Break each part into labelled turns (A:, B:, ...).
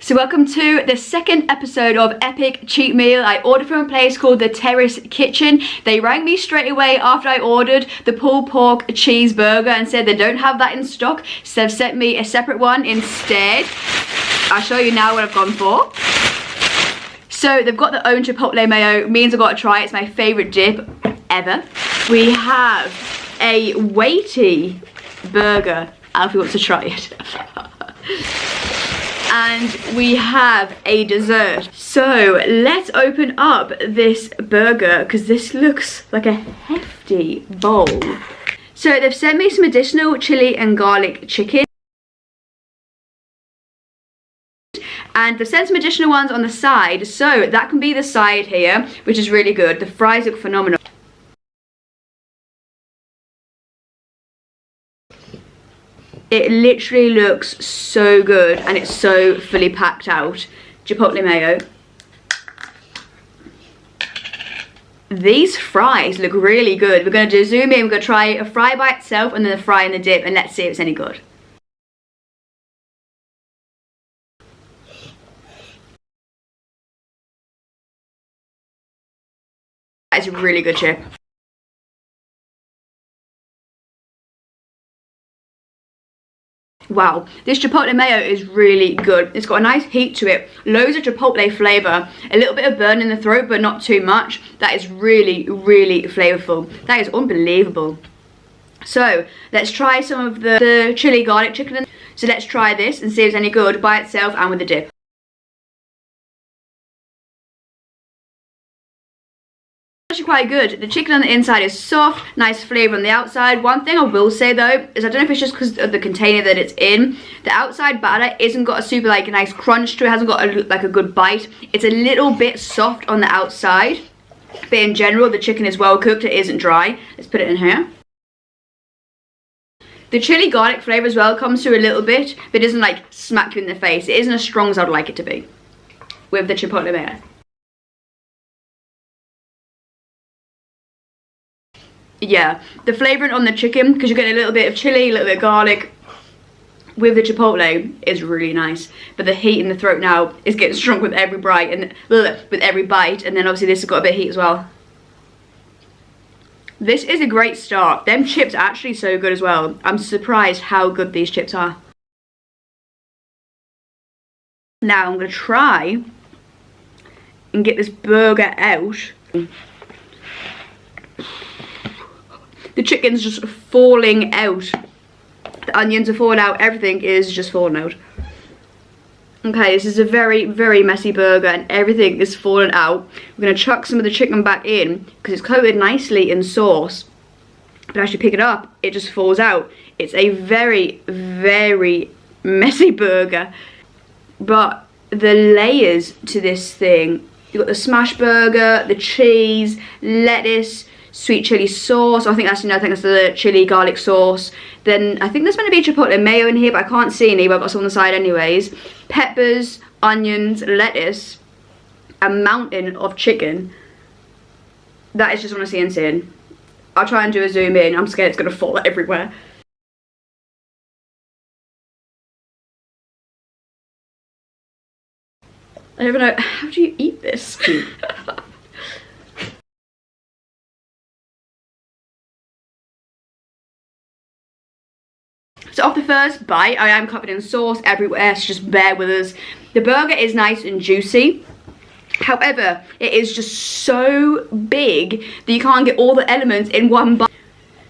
A: So welcome to the second episode of Epic Cheat Meal. I ordered from a place called the Terrace Kitchen. They rang me straight away after I ordered the pulled pork cheeseburger and said they don't have that in stock, so they've sent me a separate one instead. I'll show you now what I've gone for. So they've got their own chipotle mayo, means I've got to try it. It's my favourite dip ever. We have a weighty burger. Alfie wants to try it. And we have a dessert. So let's open up this burger because this looks like a hefty bowl. So they've sent me some additional chili and garlic chicken. And they've sent some additional ones on the side. So that can be the side here, which is really good. The fries look phenomenal. It literally looks so good and it's so fully packed out. Chipotle mayo. These fries look really good. We're going to do zoom in, we're going to try a fry by itself and then a fry in the dip, and let's see if it's any good. That is a really good chip. Wow, this chipotle mayo is really good. It's got a nice heat to it, loads of chipotle flavour, a little bit of burn in the throat but not too much. That is really, really flavourful. That is unbelievable. So let's try some of the chili garlic chicken. So let's try this and see if it's any good by itself and with the dip. Actually quite good. The chicken on the inside is soft, nice flavour on the outside. One thing I will say though is I don't know if it's just because of the container that it's in, the outside batter isn't got a super like nice crunch to it, hasn't got a good bite. It's a little bit soft on the outside, but in general the chicken is well cooked, it isn't dry. Let's put it in here. The chili garlic flavour as well comes through a little bit, but it doesn't like smack you in the face. It isn't as strong as I'd like it to be with the chipotle mayo. Yeah, the flavouring on the chicken, because you're getting a little bit of chili, a little bit of garlic with the chipotle, is really nice. But the heat in the throat now is getting stronger with every bite, and with every bite, and then obviously this has got a bit of heat as well. This is a great start. Them chips are actually so good as well. I'm surprised how good these chips are. Now I'm going to try and get this burger out. The chicken's just falling out. The onions are falling out. Everything is just falling out. Okay, this is a very, very messy burger and everything is falling out. We're going to chuck some of the chicken back in because it's coated nicely in sauce. But as you pick it up, it just falls out. It's a very, very messy burger. But the layers to this thing, you've got the smash burger, the cheese, lettuce, sweet chili sauce. I think that's the chili garlic sauce. Then I think there's going to be chipotle mayo in here, but I can't see any, but I've got some on the side anyways. Peppers, onions, lettuce, a mountain of chicken. That is just honestly insane. I'll try and do a zoom in. I'm scared it's going to fall everywhere. I don't know, how do you eat this? So off the first bite, I am covered in sauce everywhere, so just bear with us. The burger is nice and juicy. However, it is just so big that you can't get all the elements in one bite.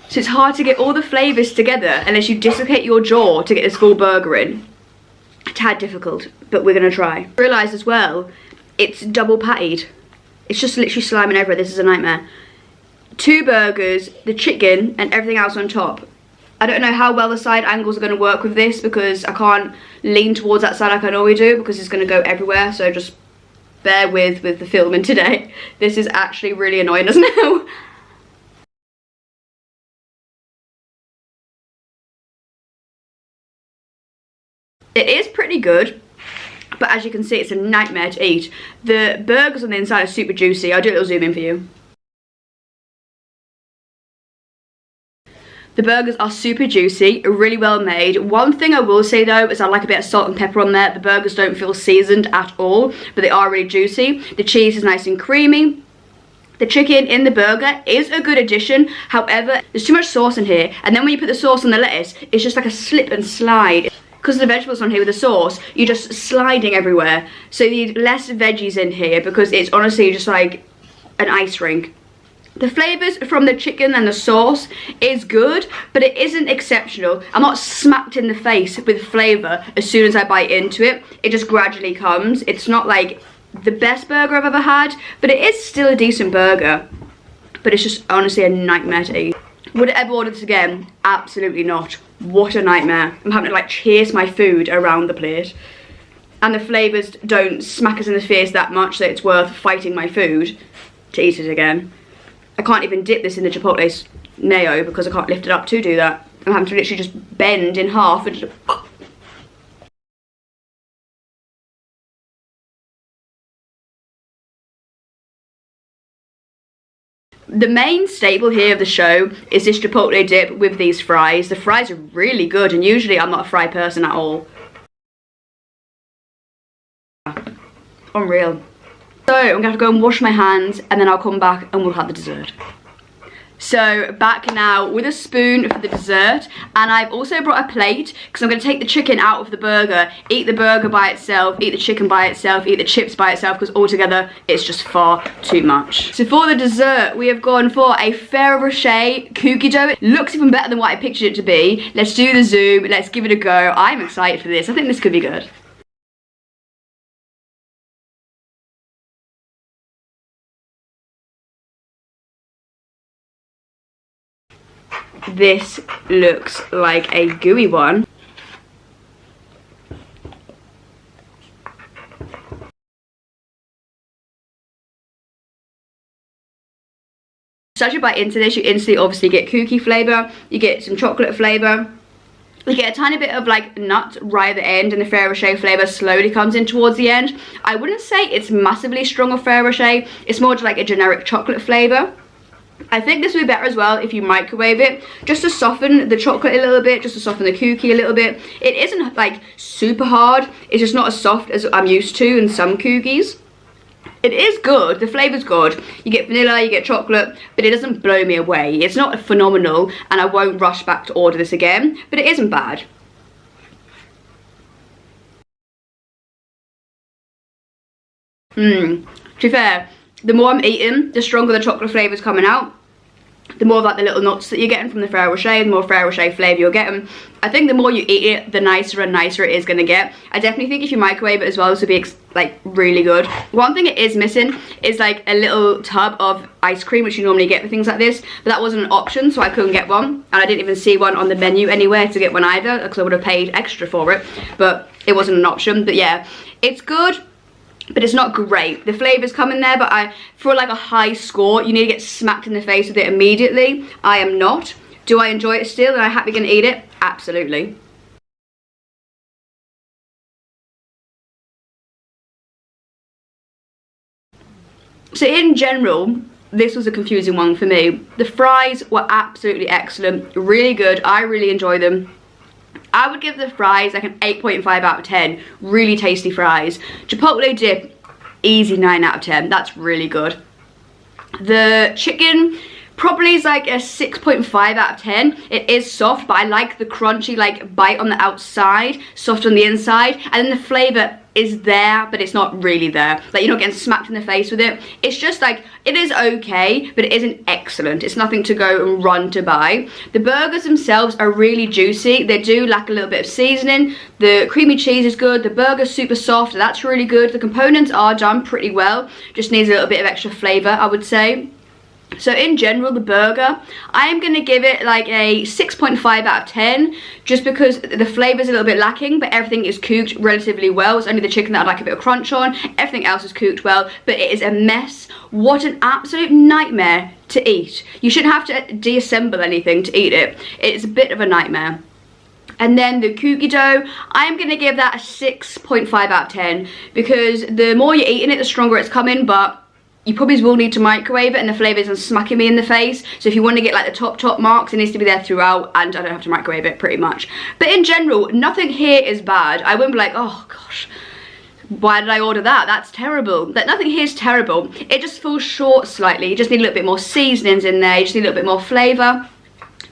A: So it's hard to get all the flavours together unless you dislocate your jaw to get this full burger in. A tad difficult, but we're going to try. I realised as well, it's double pattied. It's just literally sliming everywhere. This is a nightmare. 2 burgers, the chicken, and everything else on top. I don't know how well the side angles are going to work with this because I can't lean towards that side like I normally do because it's going to go everywhere. So just bear with the filming today. This is actually really annoying us now. It is pretty good, but as you can see, it's a nightmare to eat. The burgers on the inside are super juicy. I'll do a little zoom in for you. The burgers are super juicy, really well made. One thing I will say though is I like a bit of salt and pepper on there. The burgers don't feel seasoned at all, but they are really juicy. The cheese is nice and creamy. The chicken in the burger is a good addition. However, there's too much sauce in here, and then when you put the sauce on the lettuce, it's just like a slip and slide. Because the vegetables on here with the sauce, you're just sliding everywhere. So you need less veggies in here because it's honestly just like an ice rink. The flavours from the chicken and the sauce is good, but it isn't exceptional. I'm not smacked in the face with flavour as soon as I bite into it. It just gradually comes. It's not like the best burger I've ever had, but it is still a decent burger. But it's just honestly a nightmare to eat. Would I ever order this again? Absolutely not. What a nightmare. I'm having to like chase my food around the plate. And the flavours don't smack us in the face that much that it's worth fighting my food to eat it again. I can't even dip this in the chipotle mayo because I can't lift it up to do that. I'm having to literally just bend in half and just... The main staple here of the show is this chipotle dip with these fries. The fries are really good, and usually I'm not a fry person at all. Unreal. So I'm gonna have to go and wash my hands, and then I'll come back and we'll have the dessert. So back now with a spoon for the dessert, and I've also brought a plate because I'm going to take the chicken out of the burger, eat the burger by itself, eat the chicken by itself, eat the chips by itself, because altogether it's just far too much. So for the dessert we have gone for a Ferrero Rocher cookie dough. It looks even better than what I pictured it to be. Let's do the zoom, let's give it a go. I'm excited for this. I think this could be good. This looks like a gooey one. So as you bite into this, you instantly obviously get cookie flavour, you get some chocolate flavour, you get a tiny bit of like nut right at the end, and the Ferrero Rocher flavour slowly comes in towards the end. I wouldn't say it's massively strong of Ferrero Rocher, it's more just like a generic chocolate flavour. I think this would be better as well if you microwave it, just to soften the chocolate a little bit, just to soften the cookie a little bit. It isn't like super hard, it's just not as soft as I'm used to in some cookies. It is good, the flavour's good. You get vanilla, you get chocolate, but it doesn't blow me away. It's not phenomenal, and I won't rush back to order this again, but it isn't bad. To be fair, the more I'm eating, the stronger the chocolate flavour's coming out. The more of like the little nuts that you're getting from the Ferrero Rocher, the more Ferrero Rocher flavour you're getting. I think the more you eat it, the nicer and nicer it is going to get. I definitely think if you microwave it as well, this would be like really good. One thing it is missing is like a little tub of ice cream, which you normally get for things like this. But that wasn't an option, so I couldn't get one. And I didn't even see one on the menu anywhere to get one either, because I would have paid extra for it. But it wasn't an option. But yeah, it's good, but it's not great. The flavours come in there, but for like a high score, you need to get smacked in the face with it immediately. I am not. Do I enjoy it still? Am I happy going to eat it? Absolutely. So in general, this was a confusing one for me. The fries were absolutely excellent, really good. I really enjoy them. I would give the fries like an 8.5 out of 10. Really tasty fries. Chipotle dip, easy 9 out of 10. That's really good. The chicken probably is like a 6.5 out of 10. It is soft, but I like the crunchy like bite on the outside, soft on the inside, and then the flavour is there, but it's not really there. Like, you're not getting smacked in the face with it. It's just like, it is okay, but it isn't excellent. It's nothing to go and run to buy. The burgers themselves are really juicy. They do lack a little bit of seasoning. The creamy cheese is good. The burger's super soft. That's really good. The components are done pretty well. Just needs a little bit of extra flavour, I would say. So in general, the burger, I am going to give it like a 6.5 out of 10, just because the flavour is a little bit lacking, but everything is cooked relatively well. It's only the chicken that I'd like a bit of crunch on. Everything else is cooked well, but it is a mess. What an absolute nightmare to eat. You shouldn't have to deassemble anything to eat it. It's a bit of a nightmare. And then the cookie dough, I am going to give that a 6.5 out of 10, because the more you're eating it, the stronger it's coming, but you probably will need to microwave it, and the flavour isn't smacking me in the face. So if you want to get like the top marks, it needs to be there throughout, and I don't have to microwave it pretty much. But in general, nothing here is bad. I wouldn't be like, oh gosh, why did I order that? That's terrible. Like, nothing here is terrible. It just falls short slightly. You just need a little bit more seasonings in there. You just need a little bit more flavour.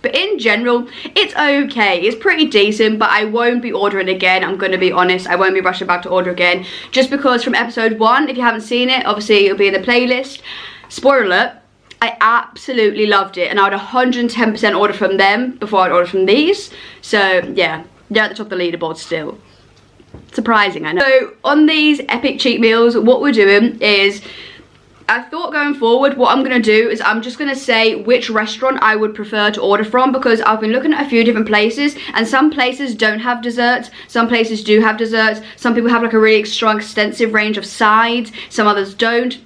A: But in general, it's okay. It's pretty decent, but I won't be ordering again. I'm going to be honest. I won't be rushing back to order again. Just because from episode 1, if you haven't seen it, obviously it'll be in the playlist. Spoiler alert, I absolutely loved it. And I would 110% order from them before I'd order from these. So, yeah. They're at the top of the leaderboard still. Surprising, I know. So, on these epic cheat meals, what we're doing is, I thought going forward, what I'm going to do is I'm just going to say which restaurant I would prefer to order from, because I've been looking at a few different places, and some places don't have desserts, some places do have desserts, some people have like a really strong extensive range of sides, some others don't,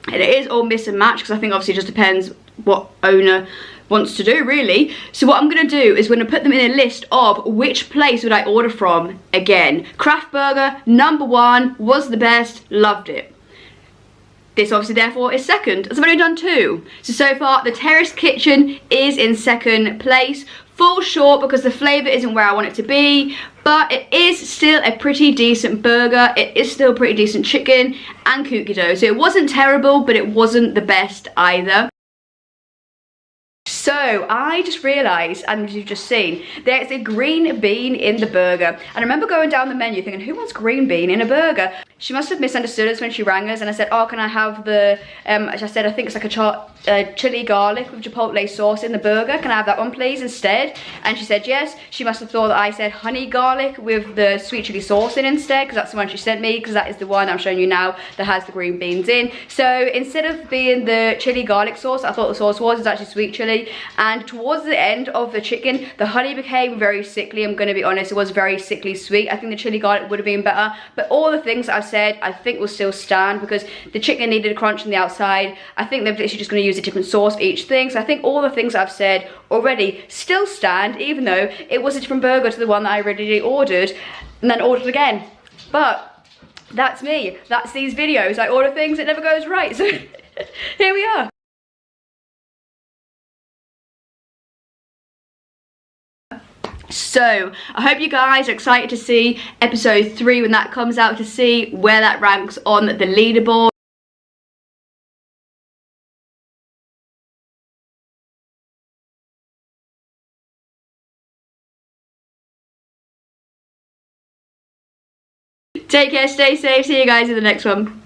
A: and it is all miss and match, because I think obviously it just depends what owner wants to do, really. So what I'm going to do is we're going to put them in a list of which place would I order from again. Craft Burger, #1, was the best, loved it. This obviously therefore is second, as I've only done 2. So far the Terrace Kitchen is in second place. Falls short because the flavour isn't where I want it to be, but it is still a pretty decent burger. It is still pretty decent chicken and cookie dough. So it wasn't terrible, but it wasn't the best either. So I just realised, and you've just seen, there's a green bean in the burger. And I remember going down the menu thinking, who wants green bean in a burger? She must have misunderstood us when she rang us, and I said, oh, can I have the, I said, I think it's like a chili garlic with chipotle sauce in the burger. Can I have that one, please, instead? And she said yes. She must have thought that I said honey garlic with the sweet chili sauce in instead, because that's the one she sent me, because that is the one I'm showing you now that has the green beans in. So instead of being the chili garlic sauce, I thought the sauce was actually sweet chili. And towards the end of the chicken, the honey became very sickly. I'm going to be honest, it was very sickly sweet. I think the chili garlic would have been better, but all the things I've said I think will still stand, because the chicken needed a crunch on the outside. I think they're literally just going to use a different sauce for each thing, so I think all the things I've said already still stand, even though it was a different burger to the one that I originally ordered and then ordered again. But that's me, that's these videos. I order things, it never goes right, so here we are. So I hope you guys are excited to see episode 3 when that comes out, to see where that ranks on the leaderboard. Take care, stay safe, see you guys in the next one.